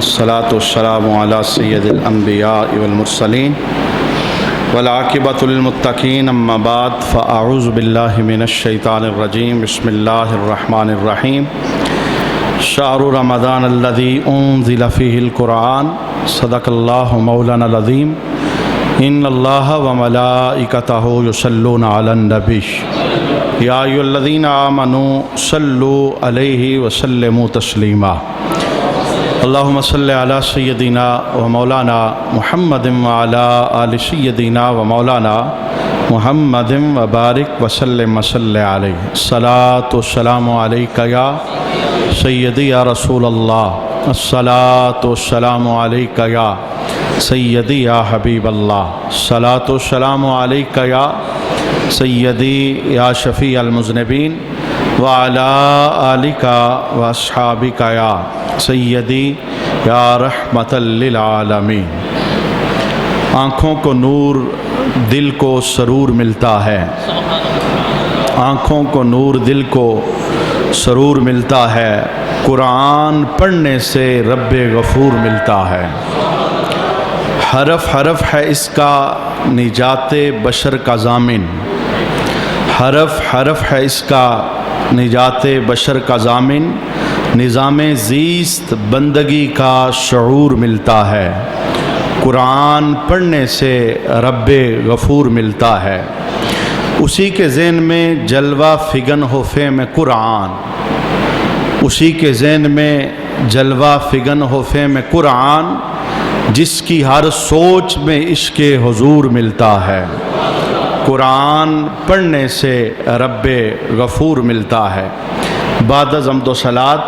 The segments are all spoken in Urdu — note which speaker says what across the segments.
Speaker 1: والصلاة والسلام على سید الانبیاء والمرسلین والعاقبۃ للمتقین اما بعد فاعوذ باللہ من الشیطان الرجیم بسم اللہ الرحمن الرحیم شہر رمضان الذی انزل فیہ القرآن صدق اللہ مولانا العظیم ان اللہ وملائکتہ یصلون علی النبی یا ایھا الذین آمنوا صلوا علیہ وسلموا تسلیما اللہم صلی علی سیدنا و مولانا محمد وعلی آل سیدنا و مولانا محمد وبارک وسلم وصلی علیہ الصلاۃ والسلام علیک یا سیدی یا رسول اللہ الصلاۃ والسلام علیک یا سیدی یا حبیب اللہ الصلاۃ والسلام علیک یا سیدی یا شفیع المذنبین وعلی آلک واصحابک یا سیدی یا رحمت للعالمین۔ آنکھوں کو نور دل کو سرور ملتا ہے، آنکھوں کو نور دل کو سرور ملتا ہے، قرآن پڑھنے سے رب غفور ملتا ہے۔ حرف حرف ہے اس کا نجات بشر کا ضامن، حرف حرف ہے اس کا نجات بشر کا ضامن، نظام زیست بندگی کا شعور ملتا ہے، قرآن پڑھنے سے رب غفور ملتا ہے۔ اسی کے ذہن میں جلوہ فگن ہو فہم قرآن، اسی کے ذہن میں جلوہ فگن ہو فہم قرآن، جس کی ہر سوچ میں عشق حضور ملتا ہے، قرآن پڑھنے سے رب غفور ملتا ہے۔ بعد از حمد و صلوات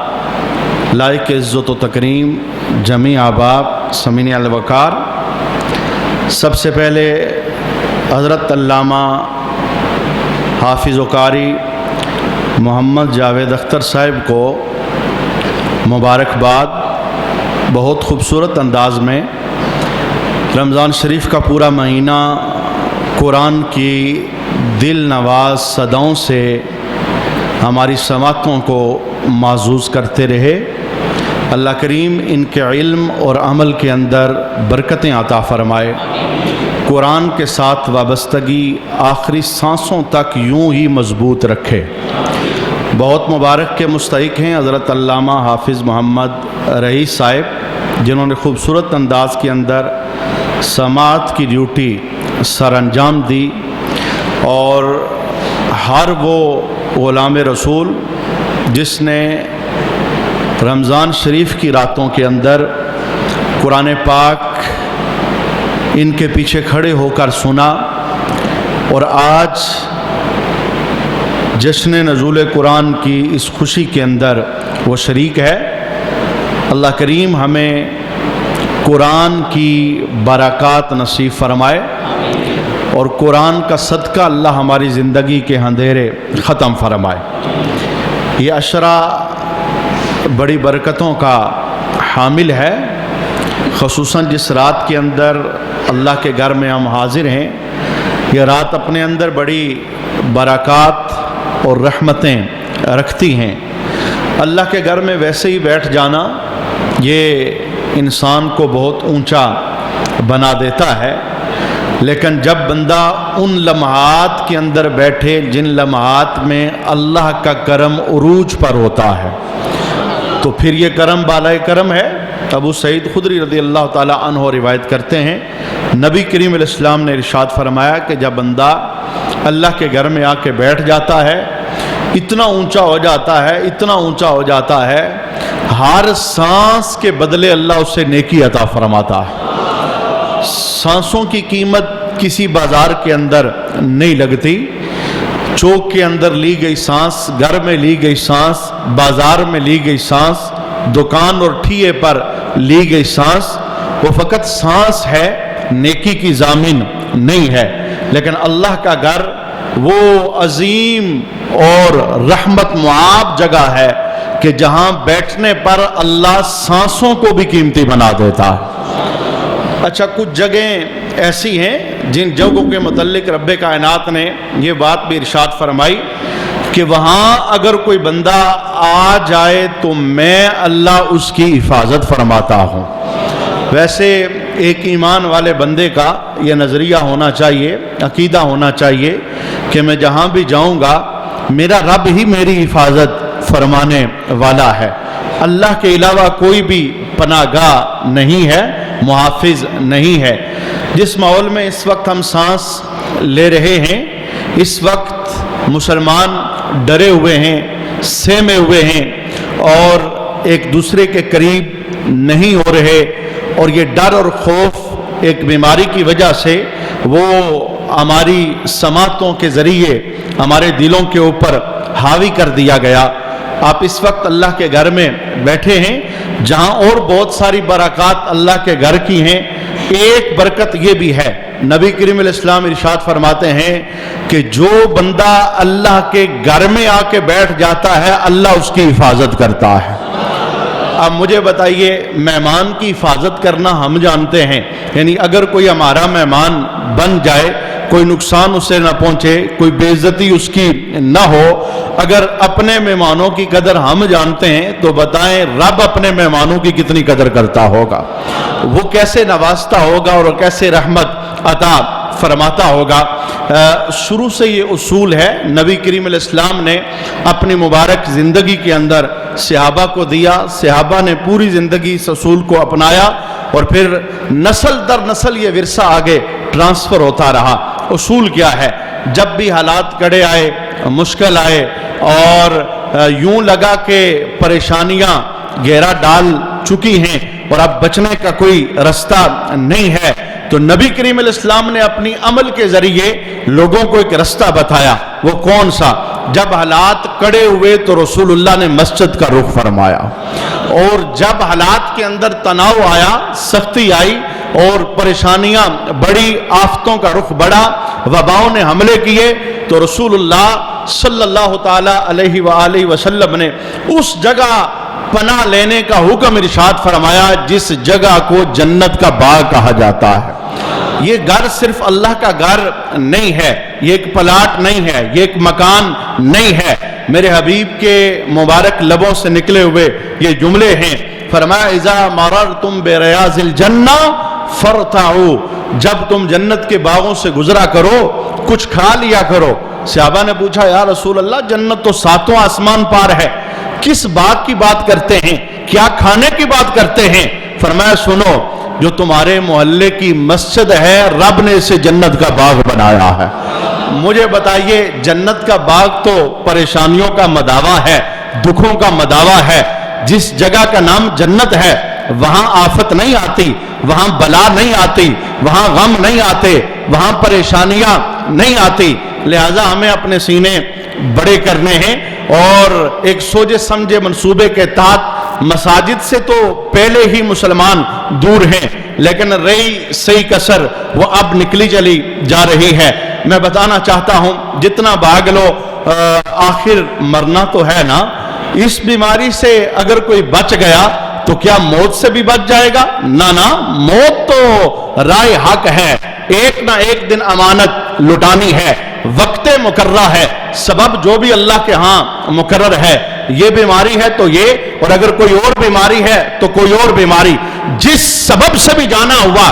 Speaker 1: لائق عزت و تکریم جمیع احباب سامعین الوقار، سب سے پہلے حضرت علامہ حافظ و قاری محمد جاوید اختر صاحب کو مبارکباد۔ بہت خوبصورت انداز میں رمضان شریف کا پورا مہینہ قرآن کی دل نواز صداؤں سے ہماری سماعتوں کو معزوز کرتے رہے۔ اللہ کریم ان کے علم اور عمل کے اندر برکتیں عطا فرمائے، قرآن کے ساتھ وابستگی آخری سانسوں تک یوں ہی مضبوط رکھے۔ بہت مبارک کے مستحق ہیں حضرت علامہ حافظ محمد رئیس صاحب، جنہوں نے خوبصورت انداز کے اندر سماعت کی ڈیوٹی سر انجام دی، اور ہر وہ غلام رسول جس نے رمضان شریف کی راتوں کے اندر قرآن پاک ان کے پیچھے کھڑے ہو کر سنا، اور آج جشن نزول قرآن کی اس خوشی کے اندر وہ شریک ہے۔ اللہ کریم ہمیں قرآن کی برکات نصیب فرمائے، اور قرآن کا صدقہ اللہ ہماری زندگی کے اندھیرے ختم فرمائے۔ یہ عشرہ بڑی برکتوں کا حامل ہے، خصوصاً جس رات کے اندر اللہ کے گھر میں ہم حاضر ہیں۔ یہ رات اپنے اندر بڑی برکات اور رحمتیں رکھتی ہیں۔ اللہ کے گھر میں ویسے ہی بیٹھ جانا یہ انسان کو بہت اونچا بنا دیتا ہے، لیکن جب بندہ ان لمحات کے اندر بیٹھے جن لمحات میں اللہ کا کرم عروج پر ہوتا ہے، تو پھر یہ کرم بالائے کرم ہے۔ ابو سعید خدری رضی اللہ تعالیٰ عنہ روایت کرتے ہیں، نبی کریم علیہ السلام نے ارشاد فرمایا کہ جب بندہ اللہ کے گھر میں آ کے بیٹھ جاتا ہے، اتنا اونچا ہو جاتا ہے، اتنا اونچا ہو جاتا ہے، ہر سانس کے بدلے اللہ اسے نیکی عطا فرماتا ہے۔ سانسوں کی قیمت کسی بازار کے اندر نہیں لگتی، چوک کے اندر لی گئی سانس، گھر میں لی گئی سانس، بازار میں لی گئی سانس، دکان اور ٹھیے پر لی گئی سانس، وہ فقط سانس ہے، نیکی کی ضامن نہیں ہے۔ لیکن اللہ کا گھر وہ عظیم اور رحمت معاب جگہ ہے کہ جہاں بیٹھنے پر اللہ سانسوں کو بھی قیمتی بنا دیتا ہے۔ اچھا، کچھ جگہیں ایسی ہیں جن جگہوں کے متعلق رب کائنات نے یہ بات بھی ارشاد فرمائی کہ وہاں اگر کوئی بندہ آ جائے تو میں اللہ اس کی حفاظت فرماتا ہوں۔ ویسے ایک ایمان والے بندے کا یہ نظریہ ہونا چاہیے، عقیدہ ہونا چاہیے کہ میں جہاں بھی جاؤں گا میرا رب ہی میری حفاظت فرمانے والا ہے، اللہ کے علاوہ کوئی بھی پناہ گاہ نہیں ہے، محافظ نہیں ہے۔ جس ماحول میں اس وقت ہم سانس لے رہے ہیں، اس وقت مسلمان ڈرے ہوئے ہیں، سہمے ہوئے ہیں اور ایک دوسرے کے قریب نہیں ہو رہے، اور یہ ڈر اور خوف ایک بیماری کی وجہ سے وہ ہماری سماعتوں کے ذریعے ہمارے دلوں کے اوپر حاوی کر دیا گیا۔ آپ اس وقت اللہ کے گھر میں بیٹھے ہیں جہاں اور بہت ساری برکات اللہ کے گھر کی ہیں۔ ایک برکت یہ بھی ہے، نبی کریم علیہ السلام ارشاد فرماتے ہیں کہ جو بندہ اللہ کے گھر میں آ کے بیٹھ جاتا ہے اللہ اس کی حفاظت کرتا ہے۔ اب مجھے بتائیے، مہمان کی حفاظت کرنا ہم جانتے ہیں، یعنی اگر کوئی ہمارا مہمان بن جائے، کوئی نقصان اسے نہ پہنچے، کوئی بے عزتی اس کی نہ ہو، اگر اپنے مہمانوں کی قدر ہم جانتے ہیں تو بتائیں رب اپنے مہمانوں کی کتنی قدر کرتا ہوگا، وہ کیسے نوازتا ہوگا اور کیسے رحمت عطا فرماتا ہوگا۔ شروع سے یہ اصول ہے، نبی کریم علیہ السلام نے اپنی مبارک زندگی کے اندر صحابہ کو دیا، صحابہ نے پوری زندگی اس اصول کو اپنایا اور پھر نسل در نسل یہ ورثہ آگے ٹرانسفر ہوتا رہا۔ اصول کیا ہے؟ جب بھی حالات کڑے آئے، مشکل آئے اور یوں لگا کہ پریشانیاں گھیرا ڈال چکی ہیں اور اب بچنے کا کوئی رستہ نہیں ہے، تو نبی کریم علیہ السلام نے اپنی عمل کے ذریعے لوگوں کو ایک رستہ بتایا۔ وہ کون سا؟ جب حالات کڑے ہوئے تو رسول اللہ نے مسجد کا رخ فرمایا، اور جب حالات کے اندر تناؤ آیا، سختی آئی اور پریشانیاں بڑی، آفتوں کا رخ بڑھا، وباؤں نے حملے کیے، تو رسول اللہ صلی اللہ تعالی علیہ وآلہ وسلم نے اس جگہ پناہ لینے کا حکم ارشاد فرمایا جس جگہ کو جنت کا باغ کہا جاتا ہے۔ یہ گھر صرف اللہ کا گھر نہیں ہے، یہ ایک پلاٹ نہیں ہے، یہ ایک مکان نہیں ہے۔ میرے حبیب کے مبارک لبوں سے نکلے ہوئے یہ جملے ہیں، فرمایا اذا مررتم بریاض الجنہ فرتعوا، جب تم جنت کے باغوں سے گزرا کرو کچھ کھا لیا کرو۔ صحابہ نے پوچھا یا رسول اللہ جنت تو ساتوں آسمان پار ہے، کس باغ کی بات کرتے ہیں، کیا کھانے کی بات کرتے ہیں؟ فرمایا سنو، جو تمہارے محلے کی مسجد ہے رب نے اسے جنت کا باغ بنایا ہے۔ مجھے بتائیے، جنت کا باغ تو پریشانیوں کا مداوا ہے، دکھوں کا مداوا ہے۔ جس جگہ کا نام جنت ہے وہاں آفت نہیں آتی، وہاں بلا نہیں آتی، وہاں غم نہیں آتے، وہاں پریشانیاں نہیں آتی۔ لہذا ہمیں اپنے سینے بڑے کرنے ہیں اور ایک سوچے سمجھے منصوبے کے تحت مساجد سے تو پہلے ہی مسلمان دور ہیں، لیکن رہی صحیح کسر وہ اب نکلی چلی جا رہی ہے۔ میں بتانا چاہتا ہوں جتنا بھاگ لو آخر مرنا تو ہے نا۔ اس بیماری سے اگر کوئی بچ گیا تو کیا موت سے بھی بچ جائے گا؟ نہ، موت تو رائے حق ہے، ایک نہ ایک دن امانت لٹانی ہے، وقت مقررہ ہے، سبب جو بھی اللہ کے ہاں مقرر ہے۔ یہ بیماری ہے تو یہ، اور اگر کوئی اور بیماری ہے تو کوئی اور بیماری، جس سبب سے بھی جانا ہوا،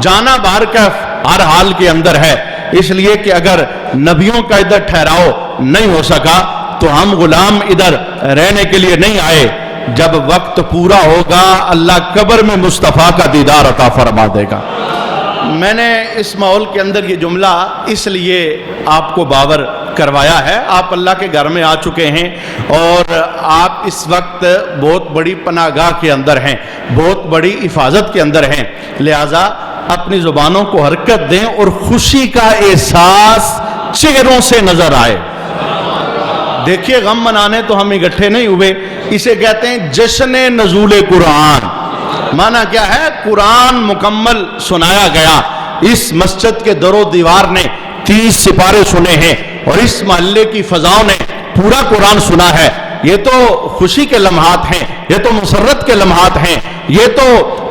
Speaker 1: جانا باہر کا ہر حال کے اندر ہے۔ اس لیے کہ اگر نبیوں کا ادھر ٹھہراؤ نہیں ہو سکا تو ہم غلام ادھر رہنے کے لیے نہیں آئے۔ جب وقت پورا ہوگا اللہ قبر میں مصطفیٰ کا دیدار عطا فرما دے گا۔ میں نے اس ماحول کے اندر یہ جملہ اس لیے آپ کو باور کروایا ہے، آپ اللہ کے گھر میں آ چکے ہیں اور آپ اس وقت بہت بڑی پناہ گاہ کے اندر ہیں، بہت بڑی حفاظت کے اندر ہیں، لہٰذا اپنی زبانوں کو حرکت دیں اور خوشی کا احساس چہروں سے نظر آئے۔ دیکھیے غم منانے تو ہم اکٹھے نہیں ہوئے، اسے کہتے ہیں جشن نزول قرآن۔ معنی کیا ہے؟ قرآن مکمل سنایا گیا، اس مسجد کے در و دیوار نے 30 سپارے سنے ہیں اور اس محلے کی فضاؤں نے پورا قرآن سنا ہے۔ یہ تو خوشی کے لمحات ہیں، یہ تو مسرت کے لمحات ہیں، یہ تو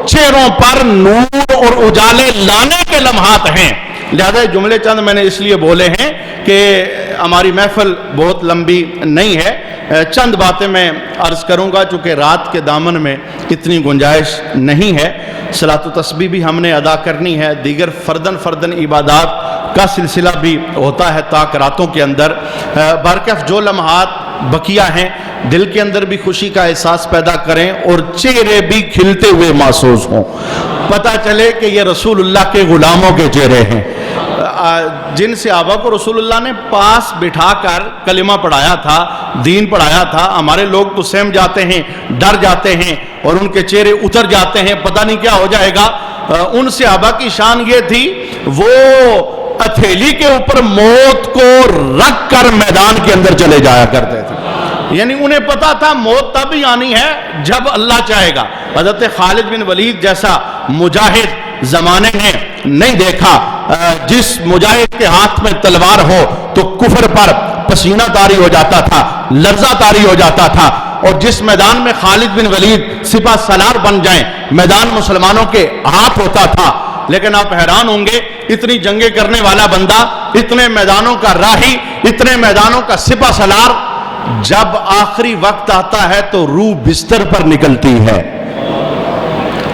Speaker 1: چہروں پر نور اور اجالے لانے کے لمحات ہیں۔ لہذا جملے چند میں نے اس لیے بولے ہیں کہ ہماری محفل بہت لمبی نہیں ہے، چند باتیں میں عرض کروں گا چونکہ رات کے دامن میں اتنی گنجائش نہیں ہے۔ صلاۃ و تسبیح بھی ہم نے ادا کرنی ہے، دیگر فردن عبادات کا سلسلہ بھی ہوتا ہے تاک راتوں کے اندر۔ برکف جو لمحات بقیہ ہیں دل کے اندر بھی خوشی کا احساس پیدا کریں اور چہرے بھی کھلتے ہوئے محسوس ہوں، پتہ چلے کہ یہ رسول اللہ کے غلاموں کے چہرے ہیں جن صحابہ کو رسول اللہ نے پاس بٹھا کر کلمہ پڑھایا تھا، دین پڑھایا تھا۔ ہمارے لوگ تو سہم جاتے ہیں، ڈر جاتے ہیں اور ان کے چہرے اتر جاتے ہیں، پتہ نہیں کیا ہو جائے گا۔ ان صحابہ کی شان یہ تھی، وہ ہتھیلی کے اوپر موت کو رکھ کر میدان کے اندر چلے جایا کرتے تھے، یعنی انہیں پتا تھا موت تب ہی آنی ہے جب اللہ چاہے گا۔ حضرت خالد بن ولید جیسا مجاہد زمانے نے نہیں دیکھا، جس مجاہد کے ہاتھ میں تلوار ہو تو کفر پر پسینہ طاری ہو جاتا تھا، لرزہ طاری ہو جاتا تھا، اور جس میدان میں خالد بن ولید سپہ سالار بن جائیں میدان مسلمانوں کے ہاتھ ہوتا تھا۔ لیکن آپ حیران ہوں گے، اتنی جنگیں کرنے والا بندہ، اتنے میدانوں کا راہی، اتنے میدانوں کا سپہ سالار، جب آخری وقت آتا ہے تو روح بستر پر نکلتی ہے۔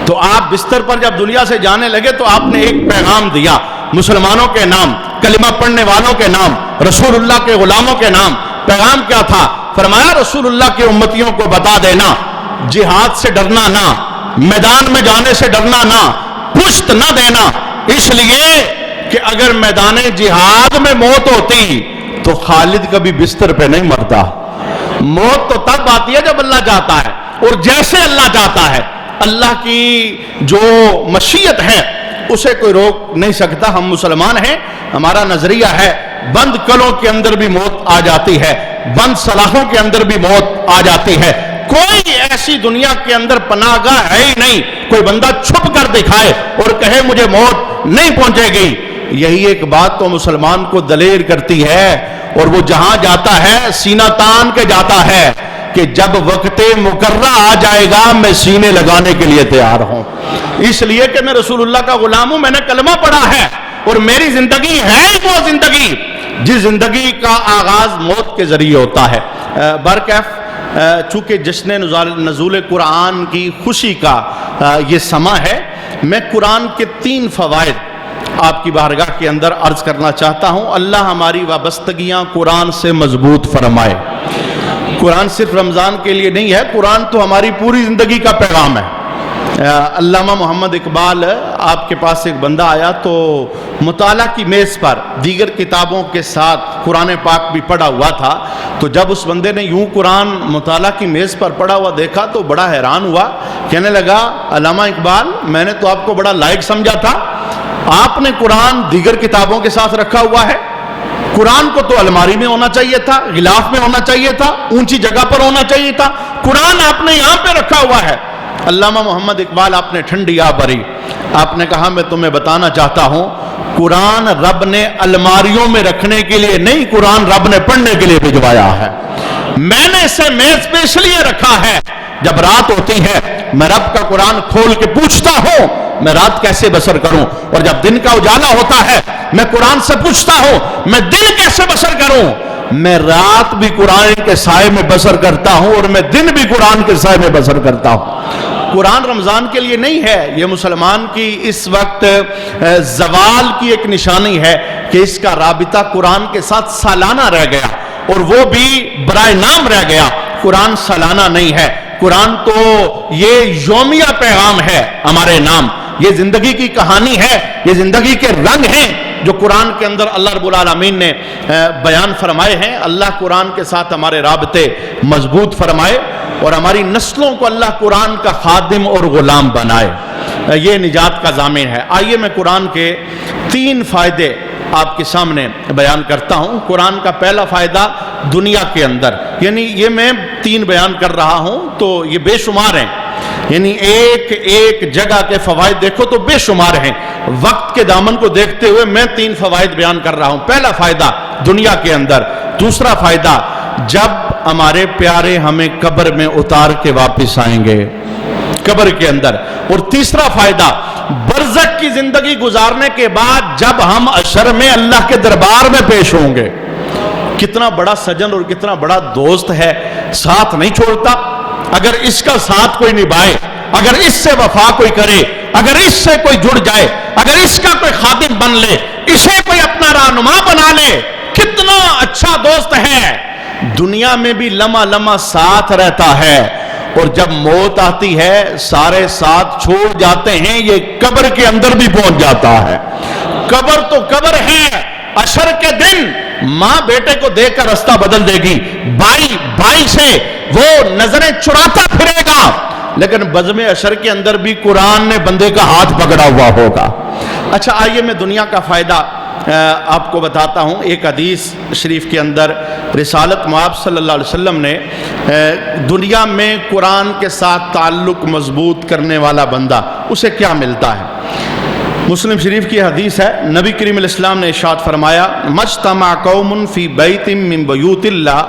Speaker 1: تو آپ بستر پر جب دنیا سے جانے لگے تو آپ نے ایک پیغام دیا، مسلمانوں کے نام، کلمہ پڑھنے والوں کے نام، رسول اللہ کے غلاموں کے نام۔ پیغام کیا تھا؟ فرمایا رسول اللہ کے امتیوں کو بتا دینا، جہاد سے ڈرنا نہ، میدان میں جانے سے ڈرنا نہ، پشت نہ دینا، اس لیے کہ اگر میدان جہاد میں موت ہوتی تو خالد کبھی بستر پہ نہیں مرتا۔ موت تو تب آتی ہے جب اللہ چاہتا ہے، اور جیسے اللہ چاہتا ہے۔ اللہ کی جو مشیت ہے اسے کوئی روک نہیں سکتا۔ ہم مسلمان ہیں، ہمارا نظریہ ہے بند کلوں کے اندر بھی موت آ جاتی ہے، بند سلاخوں کے اندر بھی موت آ جاتی ہے۔ کوئی ایسی دنیا کے اندر پناہ گاہ ہے ہی نہیں کوئی بندہ چھپ کر دکھائے اور کہے مجھے موت نہیں پہنچے گی۔ یہی ایک بات تو مسلمان کو دلیر کرتی ہے، اور وہ جہاں جاتا ہے سینہ تان کے جاتا ہے کہ جب وقت مقررہ آ جائے گا میں سینے لگانے کے لیے تیار ہوں، اس لیے کہ میں رسول اللہ کا غلام ہوں، میں نے کلمہ پڑھا ہے، اور میری زندگی ہے وہ زندگی جس زندگی کا آغاز موت کے ذریعے ہوتا ہے۔ برکیف چونکہ جشن نزول قرآن کی خوشی کا یہ سما ہے، میں قرآن کے 3 فوائد آپ کی بارگاہ کے اندر عرض کرنا چاہتا ہوں۔ اللہ ہماری وابستگیاں قرآن سے مضبوط فرمائے۔ قرآن صرف رمضان کے لیے نہیں ہے، قرآن تو ہماری پوری زندگی کا پیغام ہے۔ علامہ محمد اقبال، آپ کے پاس ایک بندہ آیا تو مطالعہ کی میز پر دیگر کتابوں کے ساتھ قرآن پاک بھی پڑھا ہوا تھا، تو جب اس بندے نے یوں قرآن مطالعہ کی میز پر پڑھا ہوا دیکھا تو بڑا حیران ہوا، کہنے لگا علامہ اقبال میں نے تو آپ کو بڑا لائق سمجھا تھا، آپ نے قرآن دیگر کتابوں کے ساتھ رکھا ہوا ہے۔ قرآن کو تو الماری میں ہونا چاہیے تھا، غلاف میں ہونا چاہیے تھا، اونچی جگہ پر ہونا چاہیے تھا، قرآن آپ نے یہاں پہ رکھا ہوا ہے۔ علامہ محمد اقبال، آپ نے ٹھنڈی آ بھری، آپ نے کہا میں تمہیں بتانا چاہتا ہوں قرآن رب نے الماریوں میں رکھنے کے لیے نہیں، قرآن رب نے پڑھنے کے لیے بھجوایا ہے۔ میں نے اسے میز پہ اس لیے رکھا ہے جب رات ہوتی ہے میں رب کا قرآن کھول کے پوچھتا ہوں میں رات کیسے بسر کروں، اور جب دن کا اجالا ہوتا ہے میں قرآن سے پوچھتا ہوں میں دن کیسے بسر کروں۔ میں رات بھی قرآن کے سائے میں بسر کرتا ہوں اور میں دن بھی قرآن کے سائے میں بسر کرتا ہوں۔ قرآن رمضان کے لیے نہیں ہے، یہ مسلمان کی اس وقت زوال کی ایک نشانی ہے کہ اس کا رابطہ قرآن کے ساتھ سالانہ رہ گیا، اور وہ بھی برائے نام رہ گیا۔ قرآن سالانہ نہیں ہے، قرآن تو یہ یومیہ پیغام ہے ہمارے نام، یہ زندگی کی کہانی ہے، یہ زندگی کے رنگ ہیں جو قرآن کے اندر اللہ رب العالمین نے بیان فرمائے ہیں۔ اللہ قرآن کے ساتھ ہمارے رابطے مضبوط فرمائے اور ہماری نسلوں کو اللہ قرآن کا خادم اور غلام بنائے، یہ نجات کا ضامن ہے۔ آئیے میں قرآن کے 3 فائدے آپ کے سامنے بیان کرتا ہوں۔ قرآن کا پہلا فائدہ دنیا کے اندر، یعنی یہ میں 3 بیان کر رہا ہوں تو یہ بے شمار ہیں، یعنی ایک ایک جگہ کے فوائد دیکھو تو بے شمار ہیں، وقت کے دامن کو دیکھتے ہوئے میں 3 فوائد بیان کر رہا ہوں۔ پہلا فائدہ دنیا کے اندر، دوسرا فائدہ جب ہمارے پیارے ہمیں قبر میں اتار کے واپس آئیں گے قبر کے اندر، اور تیسرا فائدہ برزخ کی زندگی گزارنے کے بعد جب ہم حشر میں اللہ کے دربار میں پیش ہوں گے کتنا بڑا سجن اور کتنا بڑا دوست ہے، ساتھ نہیں چھوڑتا۔ اگر اس کا ساتھ کوئی نبھائے، اگر اس سے وفا کوئی کرے، اگر اس سے کوئی جڑ جائے، اگر اس کا کوئی خادم بن لے، اسے کوئی اپنا رہنما بنا لے، کتنا اچھا دوست ہے، دنیا میں بھی لمحہ لمحہ ساتھ رہتا ہے، اور جب موت آتی ہے سارے ساتھ چھوڑ جاتے ہیں، یہ قبر کے اندر بھی پہنچ جاتا ہے۔ قبر تو قبر ہے، عشر کے دن ماں بیٹے کو دیکھ کر راستہ بدل دے گی، بھائی سے وہ نظریں چراتا پھرے گا، لیکن بزم عشر کے اندر بھی قرآن نے بندے کا ہاتھ پکڑا ہوا ہوگا۔ اچھا آئیے میں دنیا کا فائدہ آپ کو بتاتا ہوں۔ ایک حدیث شریف کے اندر رسالت مآب صلی اللہ علیہ وسلم نے دنیا میں قرآن کے ساتھ تعلق مضبوط کرنے والا بندہ اسے کیا ملتا ہے۔ مسلم شریف کی حدیث ہے، نبی کریم علیہ السلام نے ارشاد فرمایا، مجتمع قوم فی بیت من بیوت اللہ،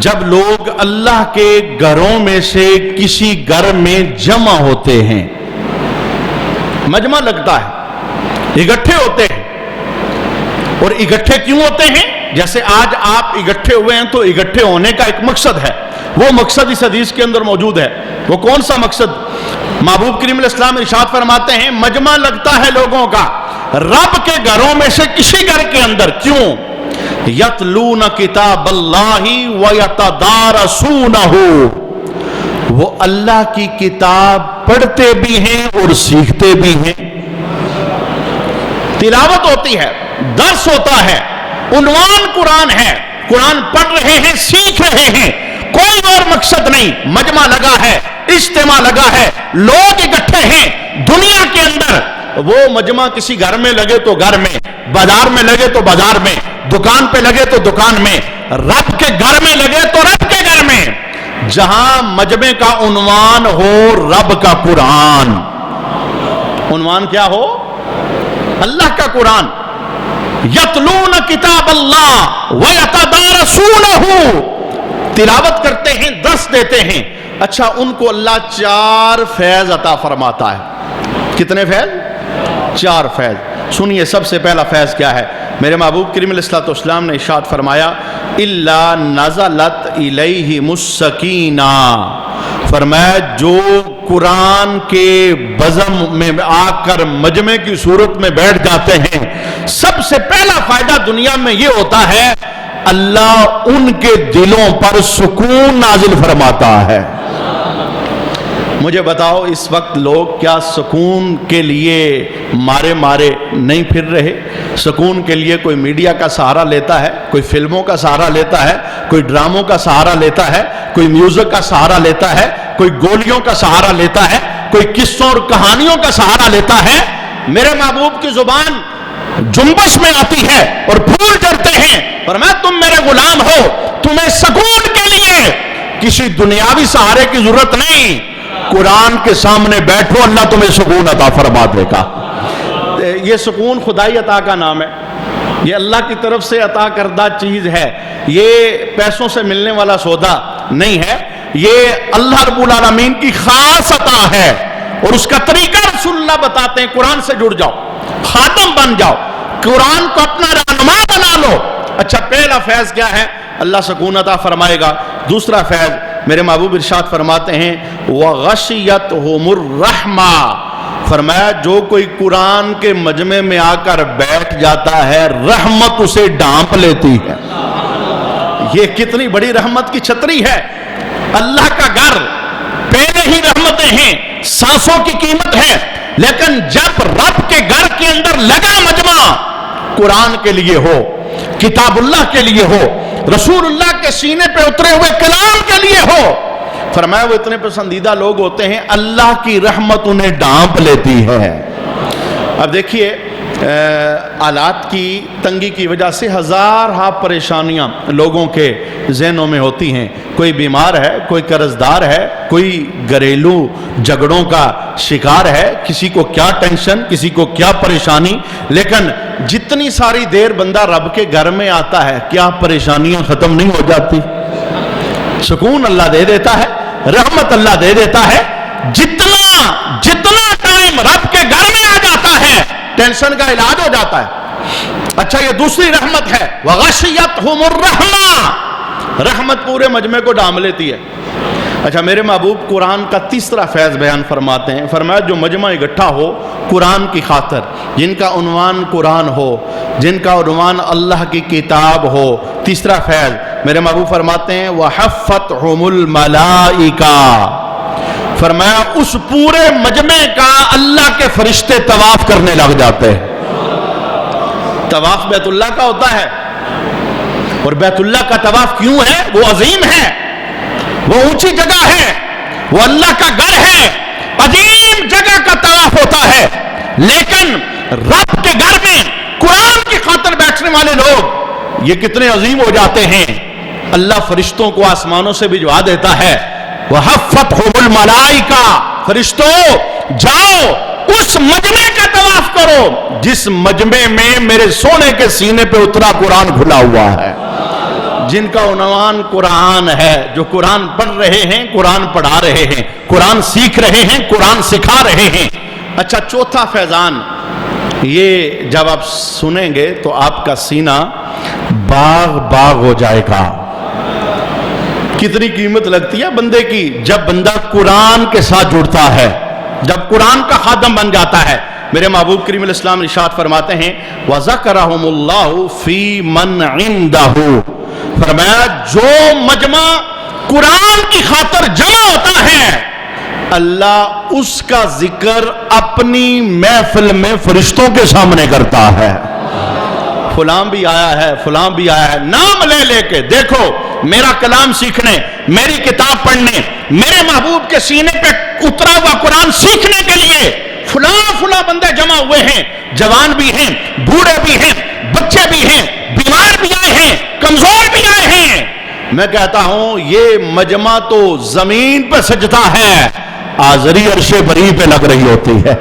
Speaker 1: جب لوگ اللہ کے گھروں میں سے کسی گھر میں جمع ہوتے ہیں، مجمع لگتا ہے، اکٹھے ہوتے ہیں، اور اکٹھے کیوں ہوتے ہیں؟ جیسے آج آپ اکٹھے ہوئے ہیں تو اکٹھے ہونے کا ایک مقصد ہے، وہ مقصد اس حدیث کے اندر موجود ہے۔ وہ کون سا مقصد؟ محبوب کریم علیہ السلام ارشاد فرماتے ہیں، مجمع لگتا ہے لوگوں کا رب کے گھروں میں سے کسی گھر کے اندر، کیوں؟ یتلون کتاب اللہ ویتدارسونہ، وہ اللہ کی کتاب پڑھتے بھی ہیں اور سیکھتے بھی ہیں۔ تلاوت ہوتی ہے، درس ہوتا ہے، عنوان قرآن ہے، قرآن پڑھ رہے ہیں، سیکھ رہے ہیں، کوئی اور مقصد نہیں۔ مجمع لگا ہے، اجتماع لگا ہے، لوگ اکٹھے ہیں دنیا کے اندر۔ وہ مجمع کسی گھر میں لگے تو گھر میں، بازار میں لگے تو بازار میں، دکان پہ لگے تو دکان میں، رب کے گھر میں لگے تو رب کے گھر میں، جہاں مجمع کا عنوان ہو رب کا قرآن۔ عنوان کیا ہو؟ اللہ کا قرآن۔ یتلون کتاب اللہ ویتدارسونہ، تلاوت کرتے ہیں، درس دیتے ہیں۔ اچھا ان کو اللہ 4 فیض عطا فرماتا ہے۔ کتنے فیض؟ 4 فیض۔ سنیے سب سے پہلا فیض کیا ہے؟ میرے محبوب کریم علیہ السلام نے ارشاد فرمایا، الا نزلت الیہم السکینہ، فرمایا جو قرآن کے بزم میں آ کر مجمع کی صورت میں بیٹھ جاتے ہیں، سب سے پہلا فائدہ دنیا میں یہ ہوتا ہے، اللہ ان کے دلوں پر سکون نازل فرماتا ہے۔ مجھے بتاؤ اس وقت لوگ کیا سکون کے لیے مارے نہیں پھر رہے؟ سکون کے لیے کوئی میڈیا کا سہارا لیتا ہے، کوئی فلموں کا سہارا لیتا ہے، کوئی ڈراموں کا سہارا لیتا ہے، کوئی میوزک کا سہارا لیتا ہے، کوئی گولیوں کا سہارا لیتا ہے، کوئی قصوں اور کہانیوں کا سہارا لیتا ہے۔ میرے محبوب کی زبان جنبش میں آتی ہے اور پھول جھڑتے ہیں، فرمایا تم میرے غلام ہو، تمہیں سکون کے لیے کسی دنیاوی سہارے کی ضرورت نہیں، قرآن کے سامنے بیٹھو، اللہ تمہیں سکون عطا فرما دے گا۔ یہ سکون خدائی عطا کا نام ہے، یہ اللہ کی طرف سے عطا کردہ چیز ہے، یہ پیسوں سے ملنے والا سودا نہیں ہے، یہ اللہ رب العالمین کی خاص عطا ہے، اور اس کا طریقہ رسول اللہ بتاتے ہیں، قرآن سے جڑ جاؤ، خاتم بن جاؤ، قرآن کو اپنا رہنما بنا لو۔ اچھا پہلا فیض کیا ہے؟ اللہ سکون عطا فرمائے گا۔ دوسرا فیض میرے محبوب ارشاد فرماتے ہیں، وَغَشِيَتْهُمُ الرَّحْمَةُ، فرمایا جو کوئی قرآن کے مجمع میں آ کر بیٹھ جاتا ہے، رحمت اسے ڈھانپ لیتی ہے۔ یہ کتنی بڑی رحمت کی چھتری ہے، اللہ کا گھر، پہلے ہی رحمتیں ہیں، سانسوں کی قیمت ہے، لیکن جب رب کے گھر کے اندر لگا مجمع، قرآن کے لیے ہو، کتاب اللہ کے لیے ہو، رسول اللہ کے سینے پہ اترے ہوئے کلام کے لیے ہو، فرمایا وہ اتنے پسندیدہ لوگ ہوتے ہیں، اللہ کی رحمت انہیں ڈھانپ لیتی ہے۔ اب دیکھیے آلات کی تنگی کی وجہ سے ہزارہ پریشانیاں لوگوں کے ذہنوں میں ہوتی ہیں، کوئی بیمار ہے، کوئی قرضدار ہے، کوئی گھریلو جھگڑوں کا شکار ہے، کسی کو کیا ٹینشن، کسی کو کیا پریشانی، لیکن جتنی ساری دیر بندہ رب کے گھر میں آتا ہے، کیا پریشانیاں ختم نہیں ہو جاتی؟ سکون اللہ دے دیتا ہے، رحمت اللہ دے دیتا ہے۔ جتنا ٹائم رب کے گھر میں آ جاتا ہے، ٹینشن کا علاج ہو جاتا ہے۔ اچھا یہ دوسری رحمت ہے، وغشیتہم الرحمہ، رحمت پورے مجمع کو ڈھانپ لیتی ہے۔ اچھا میرے محبوب قرآن کا تیسرا فیض بیان فرماتے ہیں، فرمایا جو مجمع اکٹھا ہو قرآن کی خاطر، جن کا عنوان قرآن ہو، جن کا عنوان اللہ کی کتاب ہو، تیسرا فیض میرے محبوب فرماتے ہیں وحفتہم الملائکہ، فرمایا اس پورے مجمع کا اللہ کے فرشتے طواف کرنے لگ جاتے ہیں۔ طواف بیت اللہ کا ہوتا ہے، اور بیت اللہ کا طواف کیوں ہے؟ وہ عظیم ہے، وہ اونچی جگہ ہے، وہ اللہ کا گھر ہے، عظیم جگہ کا طواف ہوتا ہے، لیکن رب کے گھر میں قرآن کی خاطر بیٹھنے والے لوگ یہ کتنے عظیم ہو جاتے ہیں، اللہ فرشتوں کو آسمانوں سے بھجوا دیتا ہے، وحفتہم الملائکہ، فرشتوں جاؤ اس مجمع کا طواف کرو جس مجمع میں میرے سونے کے سینے پہ اترا قرآن کھلا ہوا ہے، جن کا عنوان قرآن ہے، جو قرآن پڑھ رہے ہیں، قرآن پڑھا رہے ہیں، قرآن سیکھ رہے ہیں، قرآن سکھا رہے ہیں۔ اچھا چوتھا فیضان، یہ جب آپ سنیں گے تو آپ کا سینہ باغ باغ ہو جائے گا۔ کتنی قیمت لگتی ہے بندے کی جب بندہ قرآن کے ساتھ جڑتا ہے، جب قرآن کا خادم بن جاتا ہے۔ میرے محبوب کریم علیہ السلام ارشاد فرماتے ہیں وَذَكَرَهُمُ اللَّهُ فِي مَنْ عِنْدَهُ، فرمایا جو مجمع قرآن کی خاطر جمع ہوتا ہے اللہ اس کا ذکر اپنی محفل میں فرشتوں کے سامنے کرتا ہے۔ فلاں بھی آیا ہے، فلاں بھی آیا ہے، نام لے لے کے دیکھو میرا کلام سیکھنے، میری کتاب پڑھنے، میرے محبوب کے سینے پہ اترا ہوا قرآن سیکھنے کے لیے فلاں فلاں بندے جمع ہوئے ہیں، جوان بھی ہیں، بوڑھے بھی ہیں، بچے بھی ہیں، بیمار بھی آئے ہیں، کمزور بھی آئے ہیں۔ میں کہتا ہوں یہ مجمع تو زمین پہ سجدہ ہے، آذری عرش بری پہ لگ رہی ہوتی ہے،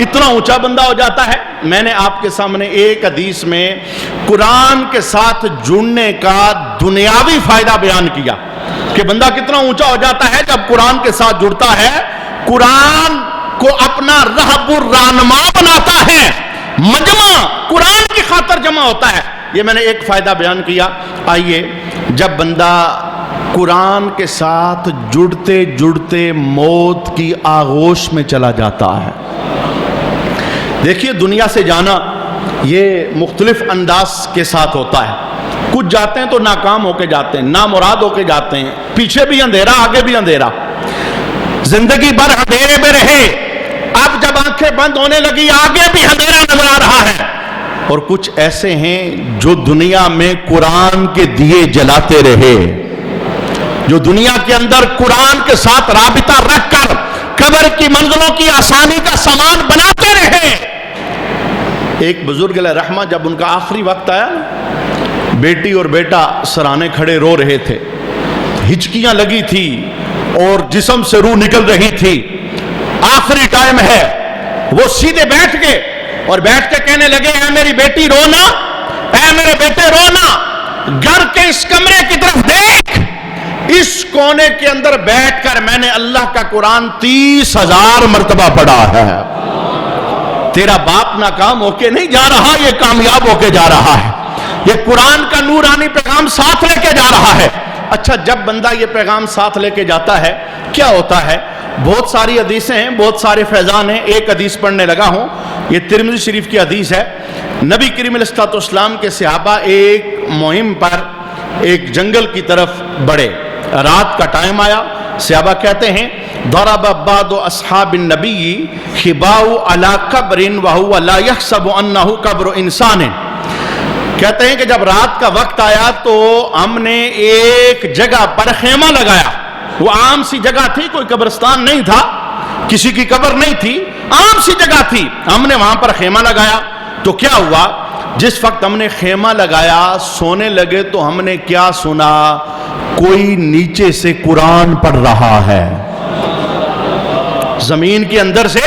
Speaker 1: اتنا اونچا بندہ ہو جاتا ہے۔ میں نے آپ کے سامنے ایک حدیث میں قرآن کے ساتھ جڑنے کا دنیاوی فائدہ بیان کیا کہ بندہ کتنا اونچا ہو جاتا ہے جب قرآن کے ساتھ جڑتا ہے، قرآن کو اپنا رہب الرہنما بناتا ہے، مجمع قرآن کی خاطر جمع ہوتا ہے۔ یہ میں نے ایک فائدہ بیان کیا۔ آئیے جب بندہ قرآن کے ساتھ جڑتے جڑتے موت کی آغوش میں چلا جاتا ہے، دیکھیے دنیا سے جانا یہ مختلف انداز کے ساتھ ہوتا ہے، کچھ جاتے ہیں تو ناکام ہو کے جاتے ہیں، نامراد ہو کے جاتے ہیں، پیچھے بھی اندھیرا آگے بھی اندھیرا، زندگی بھر اندھیرے میں رہے، اب جب آنکھیں بند ہونے لگی آگے بھی اندھیرا نظر آ رہا ہے۔ اور کچھ ایسے ہیں جو دنیا میں قرآن کے دیے جلاتے رہے، جو دنیا کے اندر قرآن کے ساتھ رابطہ رکھ کر قبر کی منزلوں کی آسانی کا سامان بناتے رہے۔ ایک بزرگ علیہ رحمہ جب ان کا آخری وقت آیا، بیٹی اور بیٹا سرانے کھڑے رو رہے تھے، ہچکیاں لگی تھی اور جسم سے روح نکل رہی تھی، آخری ٹائم ہے، وہ سیدھے بیٹھ گئے اور بیٹھ کے کہنے لگے اے میری بیٹی رونا، اے میرے بیٹے رونا، گھر کے اس کمرے کی طرف دیکھ، اس کونے کے اندر بیٹھ کر میں نے اللہ کا قرآن 30,000 مرتبہ پڑھا ہے۔ تیرا باپ ناکام ہو کے نہیں جا رہا، یہ کامیاب ہو کے جا رہا ہے، یہ قرآن کا نورانی پیغام ساتھ لے کے جا رہا ہے۔ اچھا جب بندہ یہ پیغام ساتھ لے کے جاتا ہے کیا ہوتا ہے؟ بہت ساری حدیثیں ہیں، بہت سارے فیضان ہیں، ایک حدیث پڑھنے لگا ہوں، یہ ترمذی شریف کی حدیث ہے۔ نبی کریم علیہ الصلوۃ والسلام کے صحابہ ایک مہم پر ایک جنگل کی طرف بڑھے، رات کا ٹائم آیا، صحابہ کہتے ہیں ضرب بعض اصحاب النبی خباء علی قبر وهو لا يحسب انه قبر انسان، کہتے ہیں کہ جب رات کا وقت آیا تو ہم نے ایک جگہ پر خیمہ لگایا، وہ عام سی جگہ تھی، کوئی قبرستان نہیں تھا، کسی کی قبر نہیں تھی، عام سی جگہ تھی، ہم نے وہاں پر خیمہ لگایا۔ تو کیا ہوا، جس وقت ہم نے خیمہ لگایا سونے لگے تو ہم نے کیا سنا، کوئی نیچے سے قرآن پڑھ رہا ہے، زمین کے اندر سے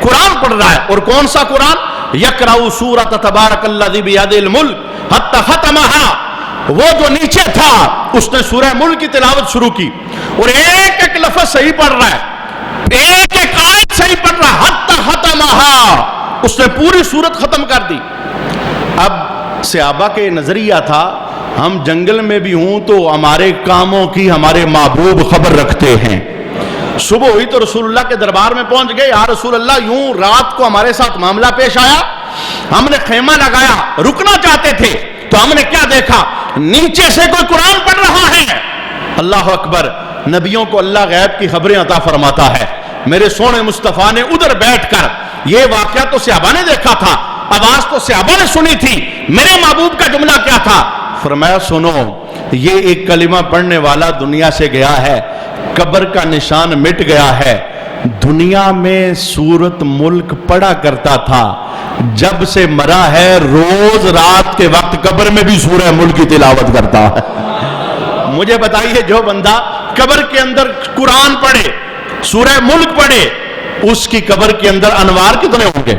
Speaker 1: قرآن پڑھ رہا ہے، اور کون سا قرآن؟ یقرأ سورۃ تبارک الذی بیدہ الملک حتی ختمہا، وہ جو نیچے تھا اس نے سورہ ملک کی تلاوت شروع کی، اور ایک ایک لفظ صحیح پڑھ رہا ہے، ایک ایک آیت صحیح پڑھ رہا ہے، حتی ختمہا، اس نے پوری سورت ختم کر دی۔ اب صحابہ کے نظریہ تھا ہم جنگل میں بھی ہوں تو ہمارے کاموں کی ہمارے محبوب خبر رکھتے ہیں. صبح ہوئی تو رسول اللہ کے دربار میں پہنچ گئے. یا رسول اللہ یوں رات کو ہمارے ساتھ معاملہ پیش آیا, ہم نے خیمہ لگایا, رکنا چاہتے تھے تو ہم نے کیا دیکھا, نیچے سے کوئی قرآن پڑھ رہا ہے. اللہ اکبر, نبیوں کو اللہ غیب کی خبریں عطا فرماتا ہے. میرے سونے مصطفیٰ نے ادھر بیٹھ کر, یہ واقعہ تو صحابہ نے دیکھا تھا, آواز تو صحابہ نے سنی تھی, میرے محبوب کا جملہ کیا تھا, فرمایا سنو یہ ایک کلمہ پڑھنے والا دنیا سے گیا ہے, قبر کا نشان مٹ گیا ہے. دنیا میں سورت ملک پڑھا کرتا تھا, جب سے مرا ہے روز رات کے وقت قبر میں بھی سورہ ملک کی تلاوت کرتا ہے. مجھے بتائیے جو بندہ قبر کے اندر قرآن پڑھے, سورہ ملک پڑھے, اس کی قبر کے اندر انوار کتنے ہوں گے,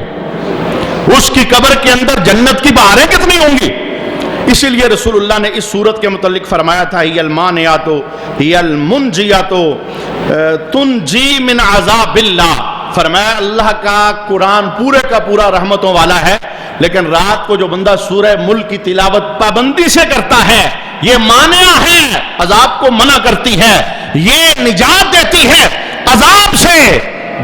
Speaker 1: اس کی قبر کے اندر جنت کی بہاریں کتنی ہوں گی. اسی لیے رسول اللہ نے اس سورت کے متعلق فرمایا تھا ہی المانعات ہی المنجیات تنجی من عذاب اللہ. فرمایا اللہ کا قرآن پورے کا پورا رحمتوں والا ہے, لیکن رات کو جو بندہ سورہ ملک کی تلاوت پابندی سے کرتا ہے یہ مانع ہے, عذاب کو منع کرتی ہے, یہ نجات دیتی ہے عذاب سے.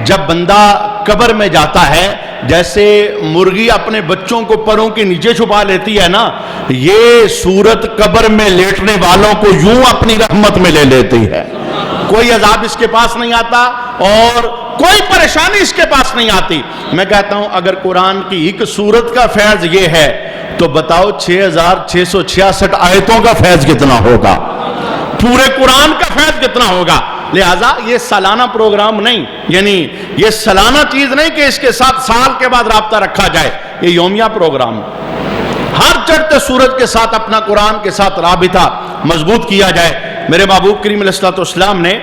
Speaker 1: جب بندہ قبر میں جاتا ہے جیسے مرغی اپنے بچوں کو پروں کے نیچے چھپا لیتی ہے نا, یہ سورت قبر میں لیٹنے والوں کو یوں اپنی رحمت میں لے لیتی ہے. کوئی عذاب اس کے پاس نہیں آتا اور کوئی پریشانی اس کے پاس نہیں آتی. میں کہتا ہوں اگر قرآن کی ایک سورت کا فیض یہ ہے تو بتاؤ 6666 آیتوں کا فیض کتنا ہوگا, پورے قرآن کا فیض کتنا ہوگا. لہٰذا یہ سالانہ پروگرام نہیں, یعنی یہ سالانہ چیز نہیں کہ اس کے ساتھ سال کے بعد رابطہ رکھا جائے, یہ یومیہ پروگرام. ہر چڑھتے سورج کے ساتھ اپنا قرآن کے ساتھ رابطہ مضبوط کیا جائے. میرے محبوب کریم علیہ الصلوۃ والسلام نے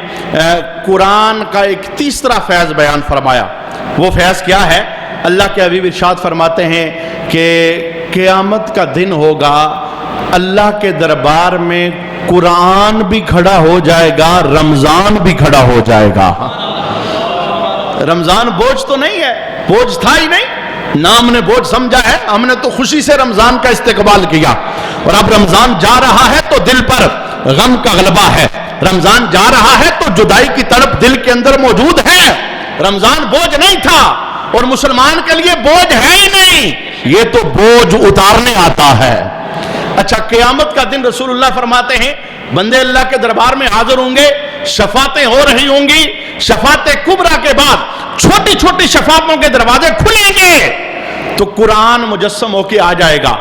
Speaker 1: قرآن کا ایک تیسرا فیض بیان فرمایا. وہ فیض کیا ہے, اللہ کے حبیب ارشاد فرماتے ہیں کہ قیامت کا دن ہوگا, اللہ کے دربار میں قرآن بھی کھڑا ہو جائے گا, رمضان بھی کھڑا ہو جائے گا. رمضان بوجھ تو نہیں ہے, بوجھ تھا ہی نہیں, نام نے بوجھ سمجھا ہے, ہم نے تو خوشی سے رمضان کا استقبال کیا. اور اب رمضان جا رہا ہے تو دل پر غم کا غلبہ ہے, رمضان جا رہا ہے تو جدائی کی تڑپ دل کے اندر موجود ہے. رمضان بوجھ نہیں تھا اور مسلمان کے لیے بوجھ ہے ہی نہیں, یہ تو بوجھ اتارنے آتا ہے. اچھا, قیامت کا دن رسول اللہ فرماتے ہیں بندے اللہ کے دربار میں حاضر ہوں گے, شفاعتیں ہو رہی ہوں گی, شفاعت کبریٰ کے بعد چھوٹی چھوٹی شفاعتوں کے دروازے کھلیں گے تو قرآن مجسم ہو کے آ جائے گا,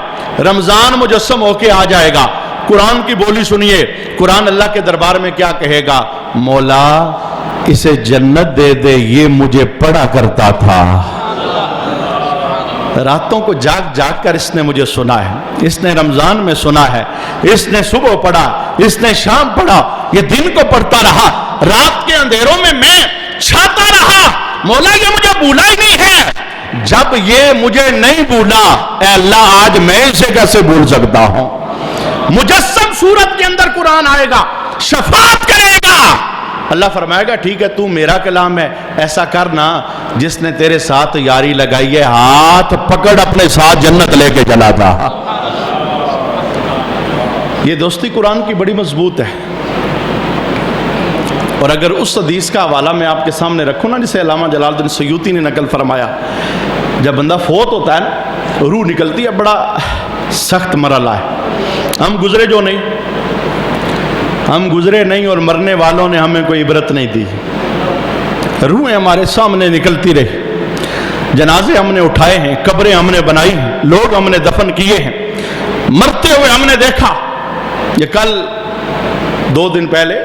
Speaker 1: رمضان مجسم ہو کے آ جائے گا. قرآن کی بولی سنیے, قرآن اللہ کے دربار میں کیا کہے گا, مولا اسے جنت دے دے, یہ مجھے پڑھا کرتا تھا, راتوں کو جاگ جاگ کر اس نے مجھے سنا ہے, اس نے رمضان میں سنا ہے, اس نے صبح پڑھا, اس نے شام پڑھا, یہ دن کو پڑھتا رہا, رات کے اندھیروں میں چھاتا رہا, مولا یہ مجھے بھولا ہی نہیں ہے. جب یہ مجھے نہیں بھولا, اے اللہ آج میں اسے کیسے بھول سکتا ہوں. مجسم صورت کے اندر قرآن آئے گا, شفاعت کرے گا. اللہ فرمائے گا ٹھیک ہے تو میرا کلام ہے, ایسا کرنا جس نے تیرے ساتھ یاری لگائی ہے ہاتھ پکڑ اپنے ساتھ جنت لے کے چلا جا. یہ دوستی قرآن کی بڑی مضبوط ہے. اور اگر اس حدیث کا حوالہ میں آپ کے سامنے رکھوں نا, جسے علامہ جلال الدین سیوطی نے نقل فرمایا, جب بندہ فوت ہوتا ہے نا روح نکلتی ہے, بڑا سخت مرحلہ ہے. ہم گزرے جو نہیں, ہم گزرے نہیں اور مرنے والوں نے ہمیں کوئی عبرت نہیں دی. روحیں ہمارے سامنے نکلتی رہی, جنازے ہم نے اٹھائے ہیں, قبریں ہم نے بنائی ہیں, لوگ ہم نے دفن کیے ہیں, مرتے ہوئے ہم نے دیکھا. یہ کل 2 دن پہلے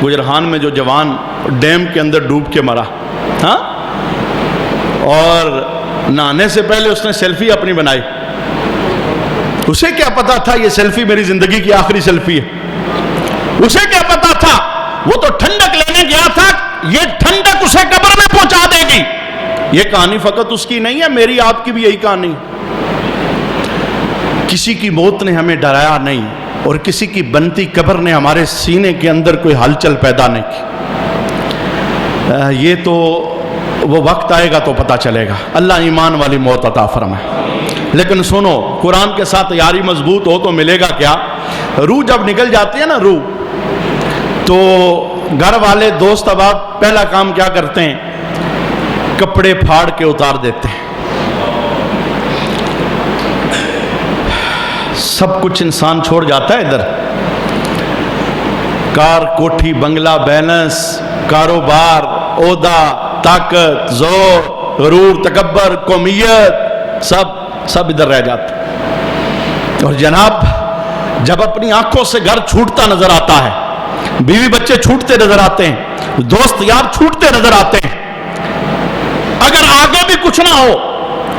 Speaker 1: گجرہان میں جو جوان ڈیم کے اندر ڈوب کے مرا, ہاں, اور نہانے سے پہلے اس نے سیلفی اپنی بنائی. اسے کیا پتا تھا یہ سیلفی میری زندگی کی آخری سیلفی ہے, اسے کیا پتا تھا, وہ تو ٹھنڈک لینے گیا تھا, یہ ٹھنڈک اسے قبر میں پہنچا دے گی. یہ کہانی فقط اس کی نہیں ہے, میری آپ کی بھی یہی کہانی. کسی کی موت نے ہمیں ڈرایا نہیں اور کسی کی بنتی قبر نے ہمارے سینے کے اندر کوئی ہلچل پیدا نہیں کی. یہ تو وہ وقت آئے گا تو پتہ چلے گا. اللہ ایمان والی موت عطا فرمائے. لیکن سنو، قرآن کے ساتھ یاری مضبوط ہو تو ملے گا کیا؟ روح جب نکل جاتی ہے نا روح، تو گھر والے دوست احباب پہلا کام کیا کرتے ہیں؟ کپڑے پھاڑ کے اتار دیتے ہیں۔ سب کچھ انسان چھوڑ جاتا ہے ادھر، کار، کوٹھی، بنگلہ، بیلنس، کاروبار، عہدہ، طاقت، زور، غرور، تکبر، قومیت، سب ادھر رہ جاتا ہے۔ اور جناب جب اپنی آنکھوں سے گھر چھوٹتا نظر آتا ہے، بیوی بچے چھوٹتے نظر آتے ہیں، دوست یار چھوٹتے نظر آتے ہیں، اگر آگے بھی کچھ نہ ہو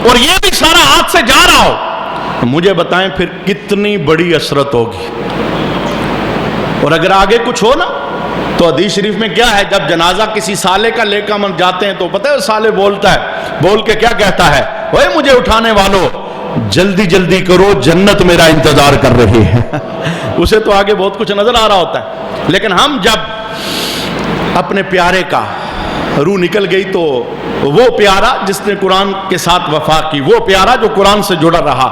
Speaker 1: اور یہ بھی سارا ہاتھ سے جا رہا ہو، مجھے بتائیں پھر کتنی بڑی حسرت ہوگی۔ اور اگر آگے کچھ ہو نا، تو حدیث شریف میں کیا ہے، جب جنازہ کسی سالے کا لے کر من جاتے ہیں تو پتہ ہے سالے بولتا ہے، بول کے کیا کہتا ہے؟ اوے مجھے اٹھانے والوں، جلدی جلدی کرو، جنت میرا انتظار کر رہی ہے۔ اسے تو آگے بہت کچھ نظر آ رہا ہوتا ہے، لیکن ہم جب اپنے پیارے کا روح نکل گئی تو وہ پیارا جس نے قرآن کے ساتھ وفا کی، وہ پیارا جو قرآن سے جڑا رہا،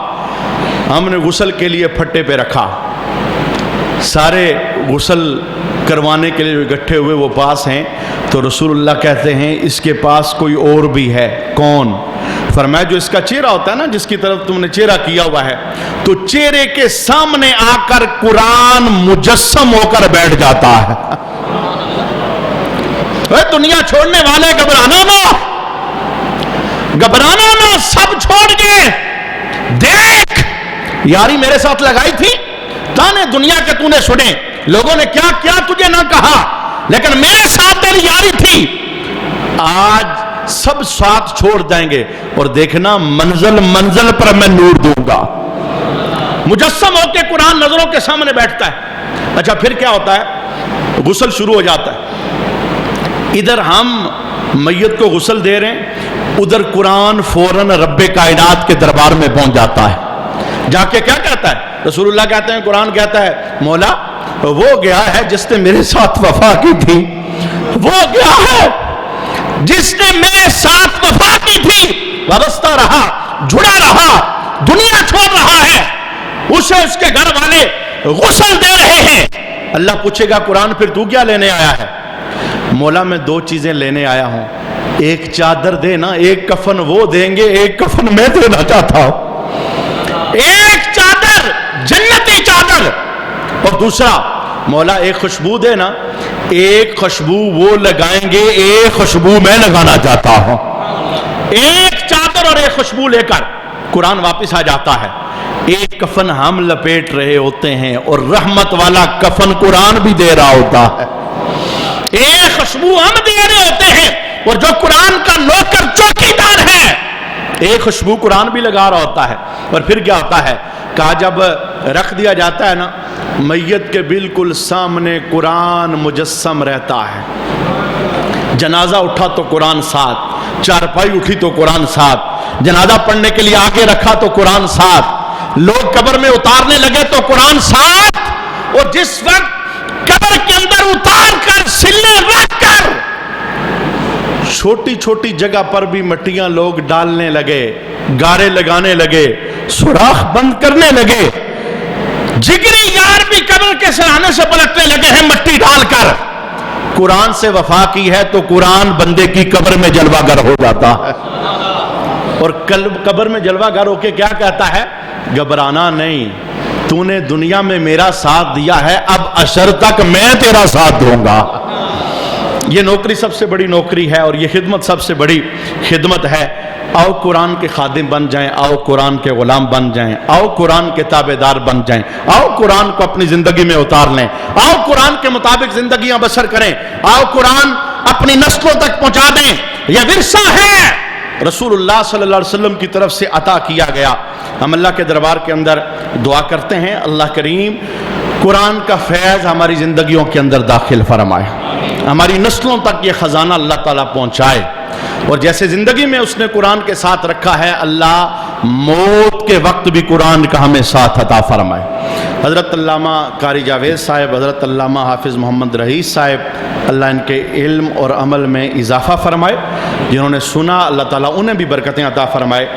Speaker 1: ہم نے غسل کے لیے پھٹے پہ رکھا، سارے غسل کروانے کے لیے اکٹھے ہوئے وہ پاس ہیں، تو رسول اللہ کہتے ہیں اس کے پاس کوئی اور بھی ہے۔ کون؟ فرمایا جو اس کا چہرہ ہوتا ہے نا، جس کی طرف تم نے چہرہ کیا ہوا ہے، تو چہرے کے سامنے آ کر قرآن مجسم ہو کر بیٹھ جاتا ہے۔ اے دنیا چھوڑنے والے، گھبرانا نہ، سب چھوڑ کے دیکھ، یاری میرے ساتھ لگائی تھی، تانے دنیا کے تو نے سنے، لوگوں نے کیا کیا تجھے نہ کہا، لیکن میرے ساتھ تیری یاری تھی، آج سب ساتھ چھوڑ دیں گے، اور دیکھنا منزل پر میں نور دوں گا۔ مجسم ہو کے قرآن نظروں کے سامنے بیٹھتا ہے۔ اچھا پھر کیا ہوتا ہے؟ غسل شروع ہو جاتا ہے، ادھر ہم میت کو غسل دے رہے ہیں، ادھر قرآن فوراً رب کائنات کے دربار میں پہنچ جاتا ہے، جا کے کیا کہتا ہے؟ رسول اللہ کہتے ہیں، قرآن کہتا ہے، مولا وہ گیا ہے جس نے میرے ساتھ وفا کی تھی، وہ گیا ہے جس نے میرے ساتھ وفا کی تھی، وابستہ رہا، جڑا رہا، دنیا چھوڑ رہا ہے، اسے اس کے گھر والے غسل دے رہے ہیں۔ اللہ پوچھے گا قرآن پھر تو کیا لینے آیا ہے؟ مولا میں دو چیزیں لینے آیا ہوں، ایک چادر دینا، ایک کفن وہ دیں گے، ایک کفن میں دینا چاہتا ہوں، ایک چادر جنتی چادر، اور دوسرا مولا ایک خوشبو دینا، ایک خوشبو وہ لگائیں گے، ایک خوشبو میں لگانا چاہتا ہوں۔ ایک چادر اور ایک خوشبو لے کر قرآن واپس آ جاتا ہے، ایک کفن ہم لپیٹ رہے ہوتے ہیں اور رحمت والا کفن قرآن بھی دے رہا ہوتا ہے، ایک خوشبو ہم دے رہے ہوتے ہیں اور جو قرآن کا نوکر چوکیدار ہے ایک خوشبو قرآن بھی لگا رہا ہوتا ہے۔ اور پھر کیا ہوتا ہے؟ کہا جب رکھ دیا جاتا ہے نا، میت کے بالکل سامنے قرآن مجسم رہتا ہے، جنازہ اٹھا تو قرآن ساتھ، چارپائی اٹھی تو قرآن ساتھ، جنازہ پڑھنے کے لیے آگے رکھا تو قرآن ساتھ، لوگ قبر میں اتارنے لگے تو قرآن ساتھ، اور جس وقت قبر کے اندر اتار کر سلے رکھ کر چھوٹی چھوٹی جگہ پر بھی مٹیاں لوگ ڈالنے لگے، گارے لگانے لگے، سوراخ بند کرنے لگے، جگری یار بھی قبر کے سرانے سے پلٹنے لگے ہیں مٹی ڈال کر، قرآن سے وفا کی ہے تو قرآن بندے کی قبر میں جلوہ گر ہو جاتا ہے، اور قبر میں جلوہ گر ہو کے کیا کہتا ہے؟ گھبرانا نہیں، تو نے دنیا میں میرا ساتھ دیا ہے، اب عشر تک میں تیرا ساتھ دوں گا۔ یہ نوکری سب سے بڑی نوکری ہے، اور یہ خدمت سب سے بڑی خدمت ہے۔ آؤ قرآن کے خادم بن جائیں، آؤ قرآن کے غلام بن جائیں، آؤ قرآن کے تابعدار بن جائیں، آؤ قرآن کو اپنی زندگی میں اتار لیں، آؤ قرآن کے مطابق زندگیاں بسر کریں، آؤ قرآن اپنی نسلوں تک پہنچا دیں۔ یہ ورثہ ہے رسول اللہ صلی اللہ علیہ وسلم کی طرف سے عطا کیا گیا۔ ہم اللہ کے دربار کے اندر دعا کرتے ہیں، اللہ کریم قرآن کا فیض ہماری زندگیوں کے اندر داخل فرمائے، ہماری نسلوں تک یہ خزانہ اللہ تعالیٰ پہنچائے، اور جیسے زندگی میں اس نے قرآن کے ساتھ رکھا ہے، اللہ موت کے وقت بھی قرآن کا ہمیں ساتھ عطا فرمائے۔ حضرت علامہ قاری جاوید صاحب، حضرت علامہ حافظ محمد رئیس صاحب، اللہ ان کے علم اور عمل میں اضافہ فرمائے، جنہوں نے سنا اللہ تعالیٰ انہیں بھی برکتیں عطا فرمائے۔